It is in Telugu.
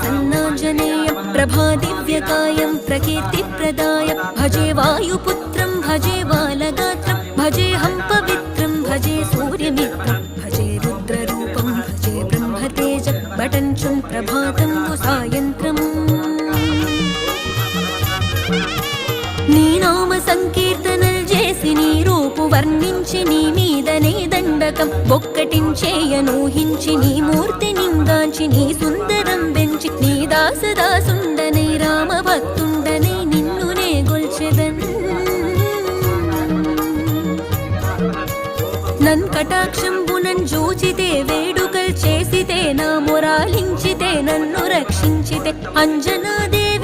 प्रसन्नाञ्जनेयं प्रभादिव्यकायं प्रकीर्तिप्रदाय भजे वायुपुत्रं भजे बालगात्रं भजेऽहं पवित्रं भजे सूर्यमित्रं भजे रुद्ररूपं भजे ब्रह्मतेज बटञ्चं प्रभातं सायन्त्रम् నీ నామ సంకీర్తనలు చేసి నీ రూపు వర్ణించి నీ మీదనే దండకం ఒక్కటించేయనూహించి నీ మూర్తి నింగాంచి నీ సుందరం పెంచి నీ దాసదాసుండనై రామభక్తుండనై నిన్నునే గొల్చెదన్ నన్ కటాక్షంబునన్ జూచితే వేడుకల్ చేసితే నా మొరాలించితే నన్ను రక్షించితే అంజనాదేవి